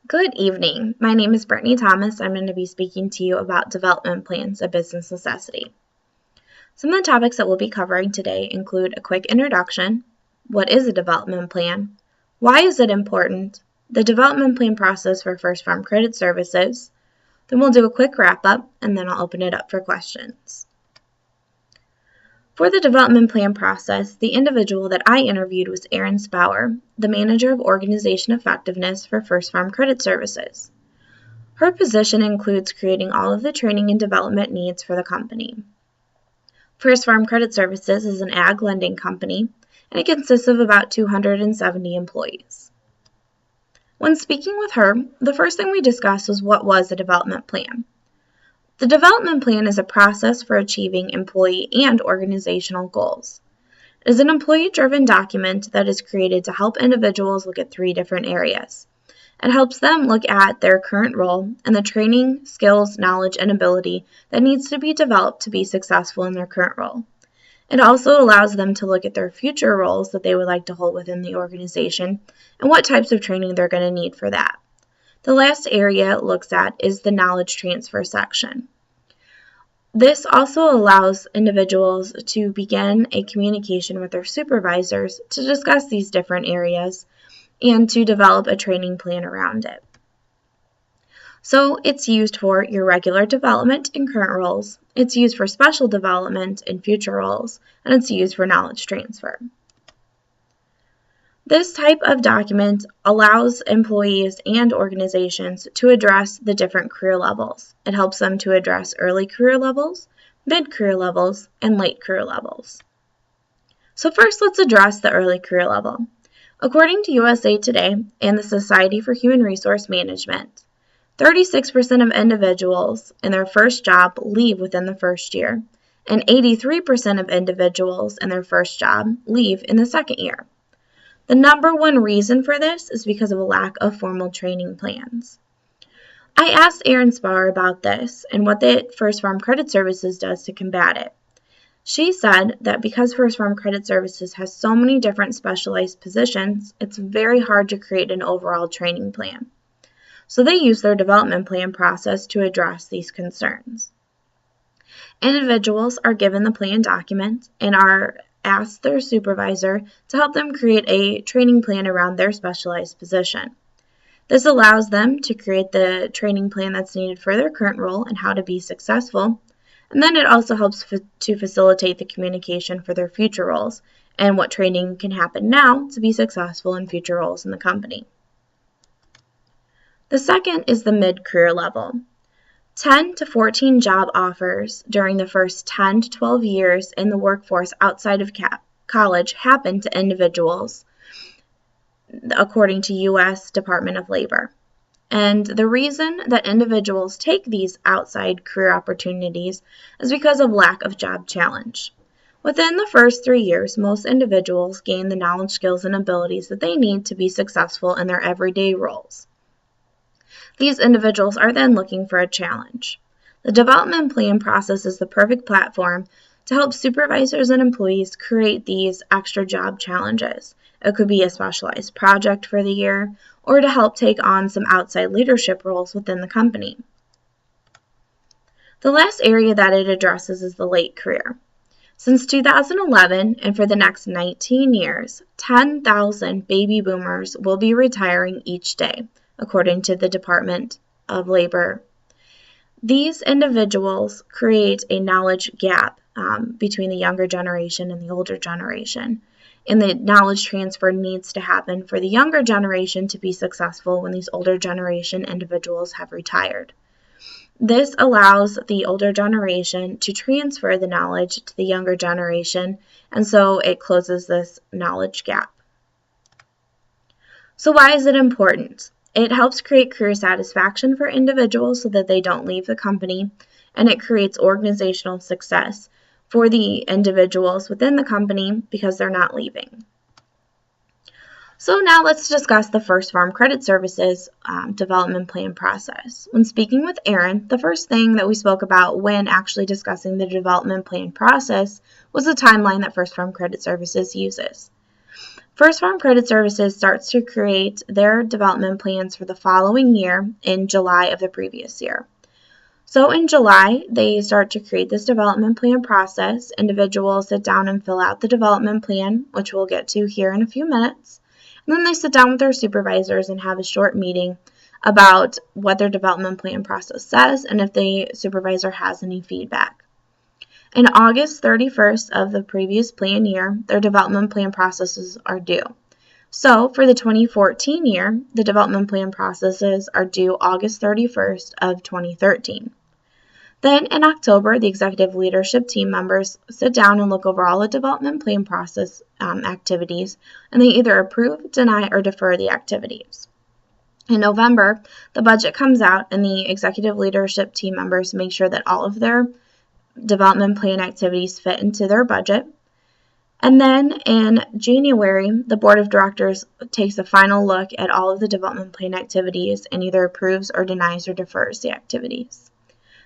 Good evening. My name is Brittany Thomas. I'm going to be speaking to you about development plans, a business necessity. Some of the topics that we'll be covering today include a quick introduction, what is a development plan, why is it important, the development plan process for First Farm Credit Services, then we'll do a quick wrap-up, and then I'll open it up for questions. For the development plan process, the individual that I interviewed was Erin Spauer, the Manager of Organization Effectiveness for First Farm Credit Services. Her position includes creating all of the training and development needs for the company. First Farm Credit Services is an ag lending company, and it consists of about 270 employees. When speaking with her, the first thing we discussed was what was a development plan. The development plan is a process for achieving employee and organizational goals. It is an employee-driven document that is created to help individuals look at 3 different areas. It helps them look at their current role and the training, skills, knowledge, and ability that needs to be developed to be successful in their current role. It also allows them to look at their future roles that they would like to hold within the organization and what types of training they're going to need for that. The last area it looks at is the knowledge transfer section. This also allows individuals to begin a communication with their supervisors to discuss these different areas and to develop a training plan around it. So it's used for your regular development in current roles, it's used for special development in future roles, and it's used for knowledge transfer. This type of document allows employees and organizations to address the different career levels. It helps them to address early career levels, mid-career levels, and late career levels. So first, let's address the early career level. According to USA Today and the Society for Human Resource Management, 36% of individuals in their first job leave within the first year, and 83% of individuals in their first job leave in the second year. The number one reason for this is because of a lack of formal training plans. I asked Erin Spauer about this and what the First Farm Credit Services does to combat it. She said that because First Farm Credit Services has so many different specialized positions, it's very hard to create an overall training plan. So they use their development plan process to address these concerns. Individuals are given the plan document and are asked their supervisor to help them create a training plan around their specialized position. This allows them to create the training plan that's needed for their current role and how to be successful, and then it also helps to facilitate the communication for their future roles and what training can happen now to be successful in future roles in the company. The second is the mid-career level. 10 to 14 job offers during the first 10 to 12 years in the workforce outside of college happen to individuals, according to U.S. Department of Labor. And the reason that individuals take these outside career opportunities is because of lack of job challenge. Within the first 3 years, most individuals gain the knowledge, skills, and abilities that they need to be successful in their everyday roles. These individuals are then looking for a challenge. The development plan process is the perfect platform to help supervisors and employees create these extra job challenges. It could be a specialized project for the year or to help take on some outside leadership roles within the company. The last area that it addresses is the late career. Since 2011 and for the next 19 years, 10,000 baby boomers will be retiring each day, according to the Department of Labor. These individuals create a knowledge gap between the younger generation and the older generation. And the knowledge transfer needs to happen for the younger generation to be successful when these older generation individuals have retired. This allows the older generation to transfer the knowledge to the younger generation, and so it closes this knowledge gap. So why is it important? It helps create career satisfaction for individuals so that they don't leave the company, and it creates organizational success for the individuals within the company because they're not leaving. So now let's discuss the First Farm Credit Services development plan process. When speaking with Erin, the first thing that we spoke about when actually discussing the development plan process was the timeline that First Farm Credit Services uses. First Farm Credit Services starts to create their development plans for the following year in July of the previous year. So in July, they start to create this development plan process. Individuals sit down and fill out the development plan, which we'll get to here in a few minutes. And then they sit down with their supervisors and have a short meeting about what their development plan process says and if the supervisor has any feedback. In August 31st of the previous plan year, their development plan processes are due. So for the 2014 year, the development plan processes are due August 31st of 2013. Then in October, the executive leadership team members sit down and look over all the development plan process activities, and they either approve, deny, or defer the activities. In November, the budget comes out, and the executive leadership team members make sure that all of their development plan activities fit into their budget. And then in January, the board of directors takes a final look at all of the development plan activities and either approves or denies or defers the activities.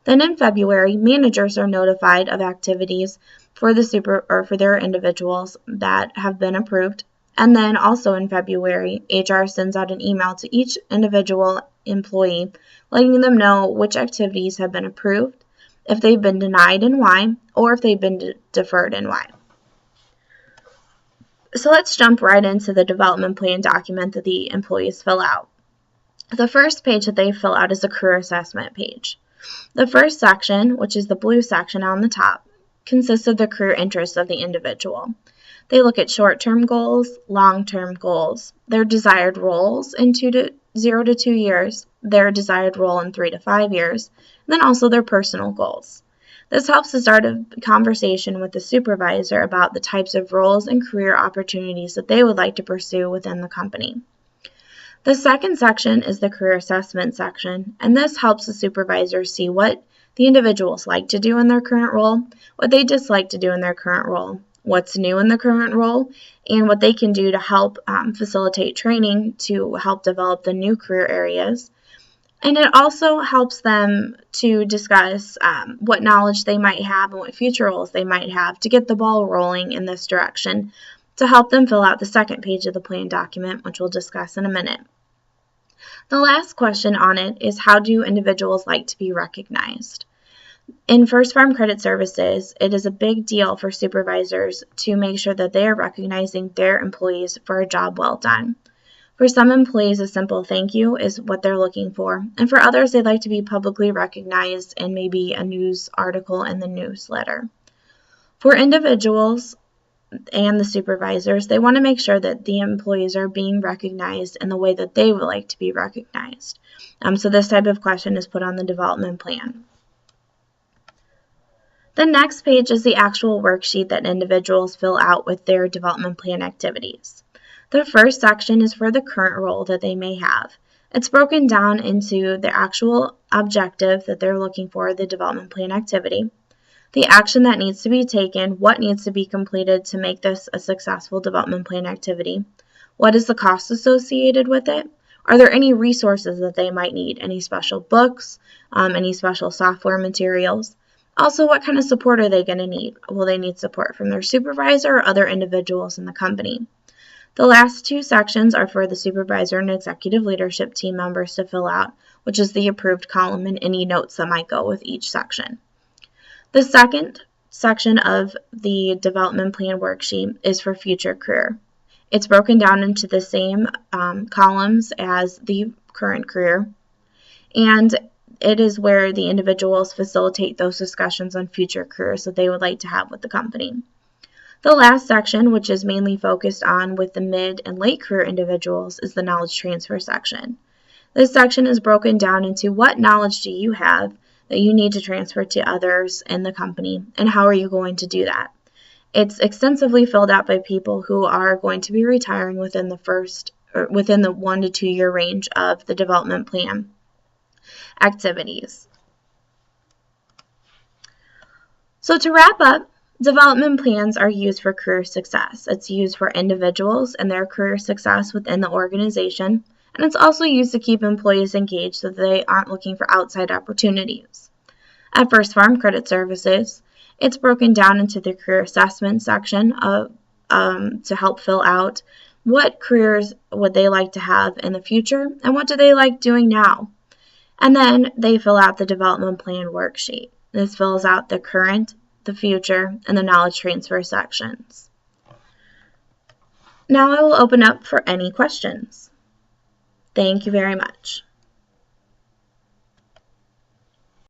Then in February, managers are notified of activities for their individuals that have been approved. And then also in February, HR sends out an email to each individual employee letting them know which activities have been approved, if they've been denied and why, or if they've been deferred and why. So let's jump right into the development plan document that the employees fill out. The first page that they fill out is a career assessment page. The first section, which is the blue section on the top, consists of the career interests of the individual. They look at short-term goals, long-term goals, their desired roles in 0 to 2 years, their desired role in 3 to 5 years, and then also their personal goals. This helps to start a conversation with the supervisor about the types of roles and career opportunities that they would like to pursue within the company. The second section is the career assessment section, and this helps the supervisors see what the individuals like to do in their current role, what they dislike to do in their current role, what's new in the current role, and what they can do to help facilitate training to help develop the new career areas. And it also helps them to discuss what knowledge they might have and what future roles they might have to get the ball rolling in this direction to help them fill out the second page of the plan document, which we'll discuss in a minute. The last question on it is, how do individuals like to be recognized? In First Farm Credit Services, it is a big deal for supervisors to make sure that they are recognizing their employees for a job well done. For some employees, a simple thank you is what they're looking for, and for others, they'd like to be publicly recognized in maybe a news article in the newsletter. For individuals and the supervisors, they want to make sure that the employees are being recognized in the way that they would like to be recognized. So this type of question is put on the development plan. The next page is the actual worksheet that individuals fill out with their development plan activities. The first section is for the current role that they may have. It's broken down into the actual objective that they're looking for, the development plan activity, the action that needs to be taken, what needs to be completed to make this a successful development plan activity, what is the cost associated with it, are there any resources that they might need, any special books, any special software materials. Also, what kind of support are they going to need? Will they need support from their supervisor or other individuals in the company? The last two sections are for the supervisor and executive leadership team members to fill out, which is the approved column and any notes that might go with each section. The second section of the development plan worksheet is for future career. It's broken down into the same columns as the current career, and it is where the individuals facilitate those discussions on future careers that they would like to have with the company. The last section, which is mainly focused on with the mid and late career individuals, is the knowledge transfer section. This section is broken down into what knowledge do you have that you need to transfer to others in the company, and how are you going to do that? It's extensively filled out by people who are going to be retiring within the 1 to 2 year range of the development plan activities. So to wrap up, development plans are used for career success. It's used for individuals and their career success within the organization, and it's also used to keep employees engaged so that they aren't looking for outside opportunities. At First Farm Credit Services, it's broken down into the career assessment section to help fill out what careers would they like to have in the future, and what do they like doing now. And then they fill out the development plan worksheet. This fills out the current, the future, and the knowledge transfer sections. Now I will open up for any questions. Thank you very much.